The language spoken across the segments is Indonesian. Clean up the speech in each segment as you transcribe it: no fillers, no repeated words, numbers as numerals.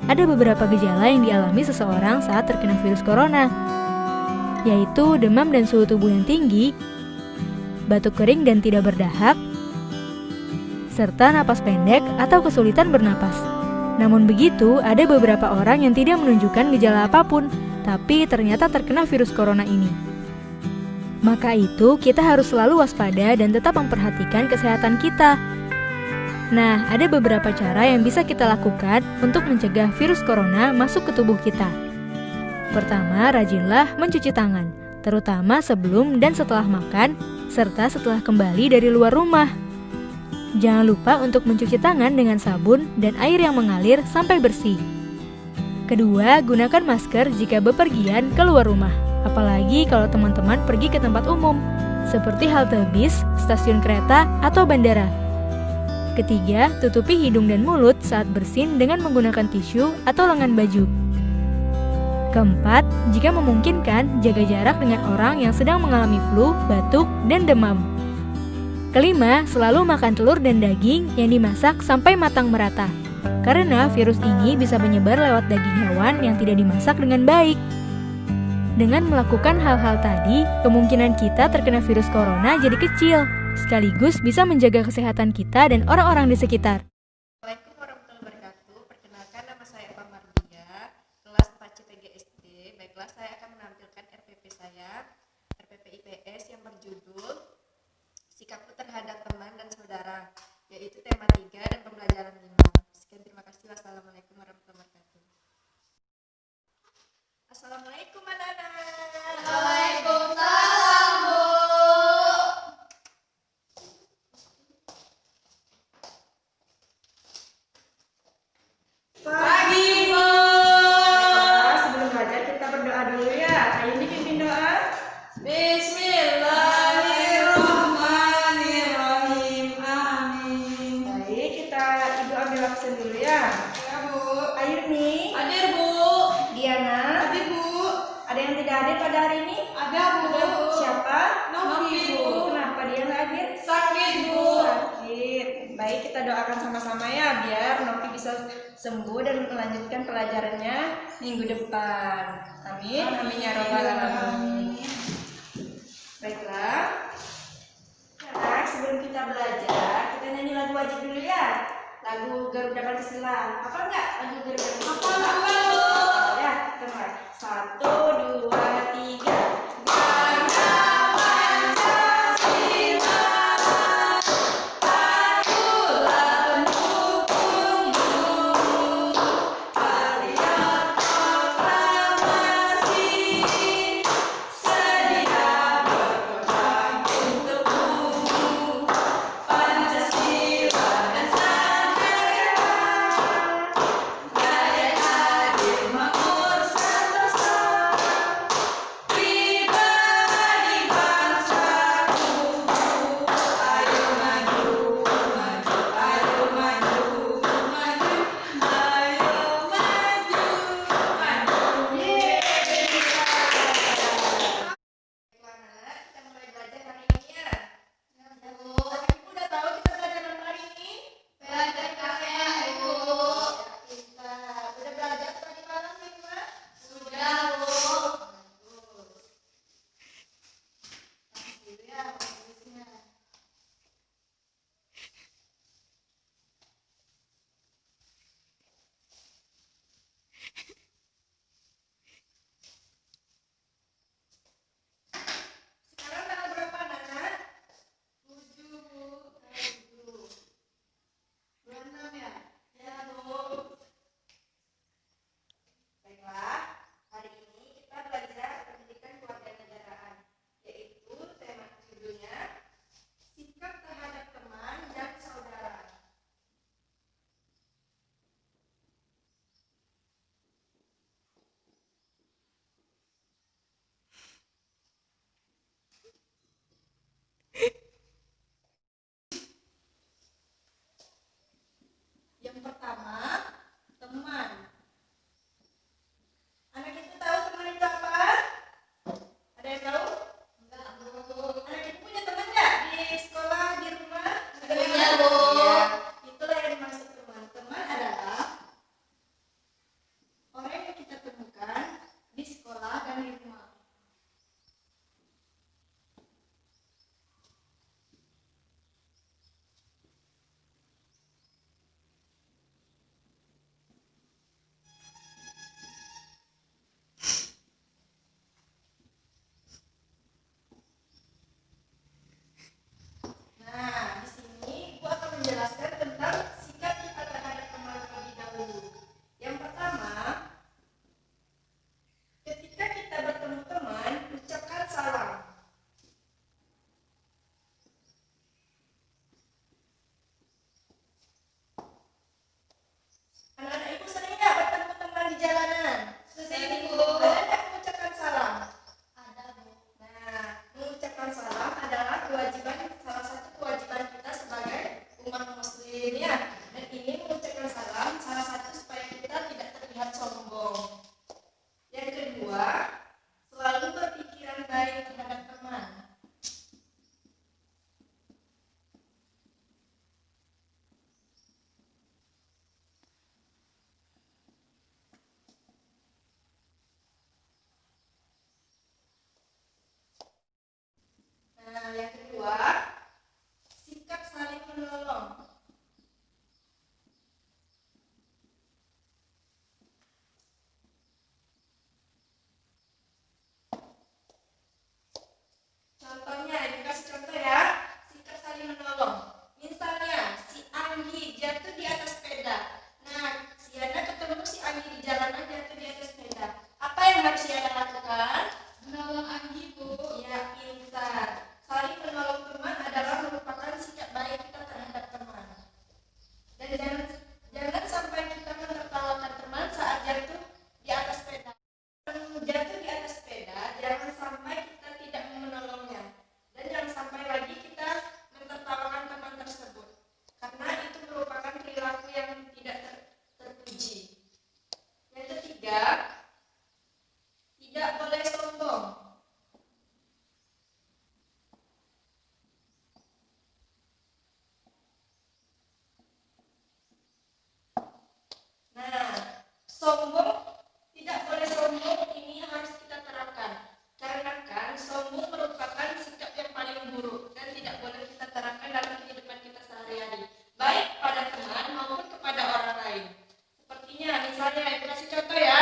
ada beberapa gejala yang dialami seseorang saat terkena virus corona, yaitu demam dan suhu tubuh yang tinggi, batuk kering dan tidak berdahak, serta napas pendek atau kesulitan bernapas. Namun begitu, ada beberapa orang yang tidak menunjukkan gejala apapun, tapi ternyata terkena virus corona ini. Maka itu, kita harus selalu waspada dan tetap memperhatikan kesehatan kita. Nah, ada beberapa cara yang bisa kita lakukan untuk mencegah virus corona masuk ke tubuh kita. Pertama, rajinlah mencuci tangan, terutama sebelum dan setelah makan, serta setelah kembali dari luar rumah. Jangan lupa untuk mencuci tangan dengan sabun dan air yang mengalir sampai bersih. Kedua, gunakan masker jika bepergian keluar rumah, apalagi kalau teman-teman pergi ke tempat umum, seperti halte bis, stasiun kereta, atau bandara. Ketiga, tutupi hidung dan mulut saat bersin dengan menggunakan tisu atau lengan baju. Keempat, jika memungkinkan, jaga jarak dengan orang yang sedang mengalami flu, batuk, dan demam. Kelima, selalu makan telur dan daging yang dimasak sampai matang merata. Karena virus ini bisa menyebar lewat daging hewan yang tidak dimasak dengan baik. Dengan melakukan hal-hal tadi, kemungkinan kita terkena virus corona jadi kecil, sekaligus bisa menjaga kesehatan kita dan orang-orang di sekitar. Assalamualaikum warahmatullahi wabarakatuh. Perkenalkan, nama saya Pak Mardia, kelas 4 CPG SD. Baiklah, saya akan menampilkan RPP saya, RPP IPS yang berjudul Sikapku Terhadap Teman dan Saudara, yaitu tema 3 dan pembelajaran 5. Sekian, terima kasih. Wassalamualaikum warahmatullahi wabarakatuh. Assalamualaikum anak-anak. Waalaikumsalam, Bu. Pagi, Bu. Baiklah, sebelum belajar kita berdoa dulu ya. Hari ini pimpin doa. Bismillahirrahmanirrahim. Amin. Baik, kita ibu ambil absen dulu ya. Ya, Bu. Airni, Hadir, Bu. Diana, Hadir, Bu. ada yang tidak hadir pada hari ini? Ada, Bu. Siapa? Novi, Bu. Kenapa dia nggak hadir? Sakit, Bu. Sakit. Baik, kita doakan sama-sama ya biar Novi bisa sembuh dan melanjutkan pelajarannya minggu depan. Amin. Amin ya robbal alamin. Baiklah. Nah, sebelum kita belajar, kita nyanyi lagu wajib dulu ya. Lagu Garuda Pancasila. Apa enggak? Lagu Garuda Pancasila. Apa? Ya, kita mulai. 1, 2, 3. Pancasila dan jalan aja tuh di atas sepeda. Apa yang harus dia lakukan? Menolong Anggi, Bu. Ya, pintar. Saling menolong teman adalah merupakan sikap baik kita terhadap teman. Dan jangan sampai kita menertawakan teman saat jatuh di atas sepeda. Jatuh di atas sepeda, jangan sampai kita tidak menolongnya. Dan jangan sampai lagi kita menertawakan teman tersebut. Karena itu merupakan perilaku yang tidak terpuji. Yang ketiga, tidak boleh sombong. Nah, tidak boleh sombong ini harus kita terapkan. Karena kan sombong merupakan sikap yang paling buruk dan tidak boleh kita terapkan dalam kehidupan kita sehari-hari, baik pada teman maupun kepada orang lain. Sepertinya misalnya ibu kasih contoh ya,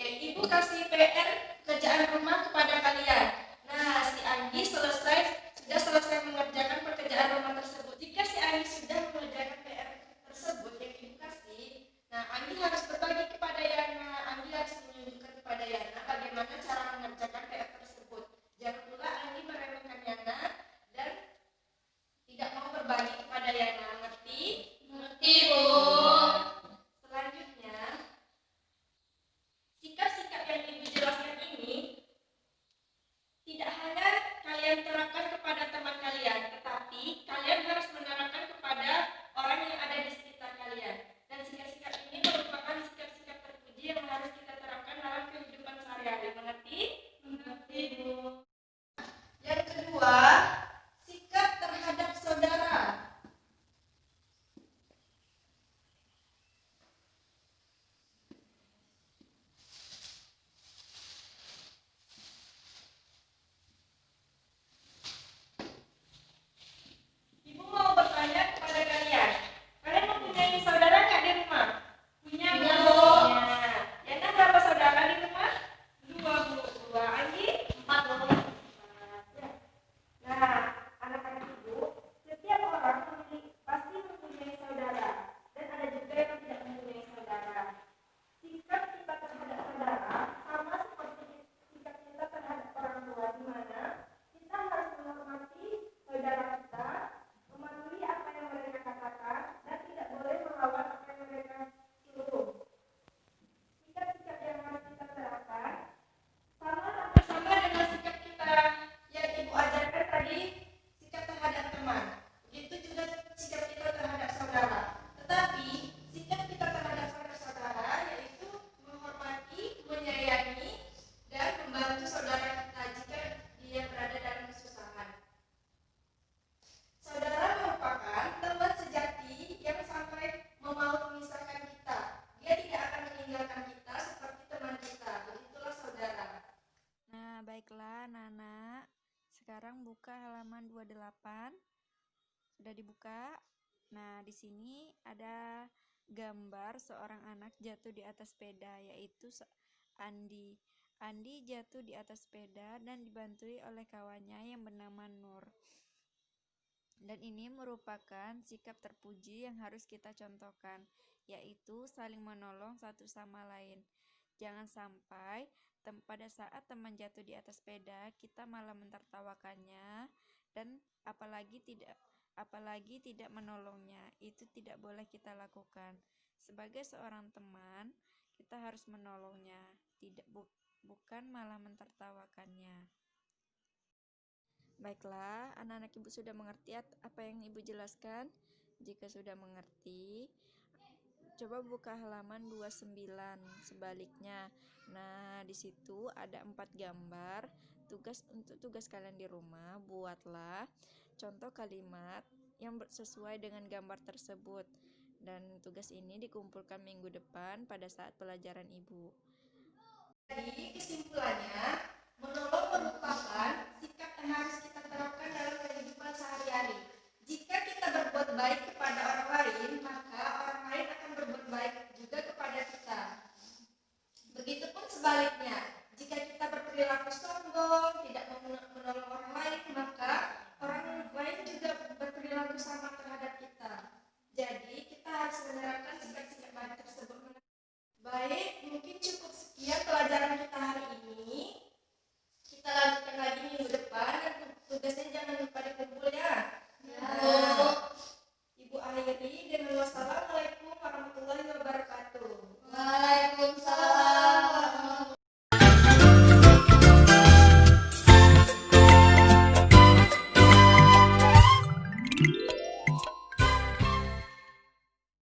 ibu kasih PR kerjaan rumah kepada kalian. Nah, si Anggi sudah selesai mengerjakan pekerjaan rumah tersebut. Jika si Anggi sudah mengerjakan PR tersebut yang ibu kasih, nah Anggi harus berbagi kepada Yana. Anggi harus menunjukkan kepada Yana bagaimana cara mengerjakan PR tersebut. Jangan pula Anggi meremehkan Yana dan tidak mau berbagi kepada Yana. Ngerti? Ngerti, Bu. Selanjutnya, sikap-sikap yang ibu jelaskan ini tidak hanya kalian terapkan kepada teman kalian, tetapi kalian harus menerapkan kepada orang yang ada di sekitar kalian. Dan sikap-sikap ini merupakan sikap-sikap terpuji yang harus kita terapkan dalam kehidupan sehari-hari. Mengerti? Mengerti, Bu. Yang kedua, sikap terhadap saudara. Ibu mau bertanya kepada kalian, kalian mempunyai saudara nggak di rumah? Punya, Punya, Bu. Bu. Yana berapa saudara di rumah? 2, Bu. 2. Anggi? 4, Bu. Nah, anak-anak ibu, setiap orang pasti mempunyai saudara, dan ada juga yang tidak mempunyai saudara. Sikap kita terhadap saudara sama seperti sikap kita terhadap orang tua, di mana kita harus menghormati saudara kita, mematuhi apa yang mereka katakan, dan tidak boleh melawan apa yang mereka suruh. Sikap-sikap yang harus kita terapkan sama dengan sikap kita yang ibu ajarkan tadi, sikap terhadap teman. Begitu juga sikap kita terhadap saudara. Tetapi sikap kita terhadap saudara yaitu menghormati, menyayangi, dan membantu saudara kita jika dia berada dalam kesusahan. Saudara merupakan teman sejati yang sampai mau memisahkan kita. Dia tidak akan meninggalkan kita seperti teman kita. Begitulah saudara. Nah, baiklah Nana. Sekarang buka halaman 28. Sudah dibuka? Nah, di sini ada gambar seorang anak jatuh di atas sepeda, yaitu Andi. Andi jatuh di atas sepeda dan dibantui oleh kawannya yang bernama Nur. Dan ini merupakan sikap terpuji yang harus kita contohkan, yaitu saling menolong satu sama lain. Jangan sampai pada saat teman jatuh di atas sepeda, kita malah mentertawakannya dan apalagi tidak menolongnya. Itu tidak boleh kita lakukan. Sebagai seorang teman, kita harus menolongnya, bukan malah mentertawakannya. Baiklah, anak-anak ibu sudah mengerti apa yang ibu jelaskan? Jika sudah mengerti, coba buka halaman 29 sebaliknya. Nah, di situ ada 4 gambar. Tugas kalian di rumah, buatlah contoh kalimat yang sesuai dengan gambar tersebut. Dan tugas ini dikumpulkan minggu depan pada saat pelajaran ibu. Jadi kesimpulannya, menolong merupakan sikap yang harus kita terapkan dalam kehidupan sehari-hari. Jika kita berbuat baik kepada orang lain, maka orang lain akan berbuat baik juga kepada kita. Begitupun sebaliknya, jika kita berperilaku sombong, tidak menolong orang lain, maka orang lain juga berperilaku sama terhadap kita. Jadi kita harus menerapkan sikap-sikap baik tersebut. Baik, mungkin cukup sekian pelajaran kita hari ini. Kita lanjutkan lagi minggu depan. Dan tugasnya jangan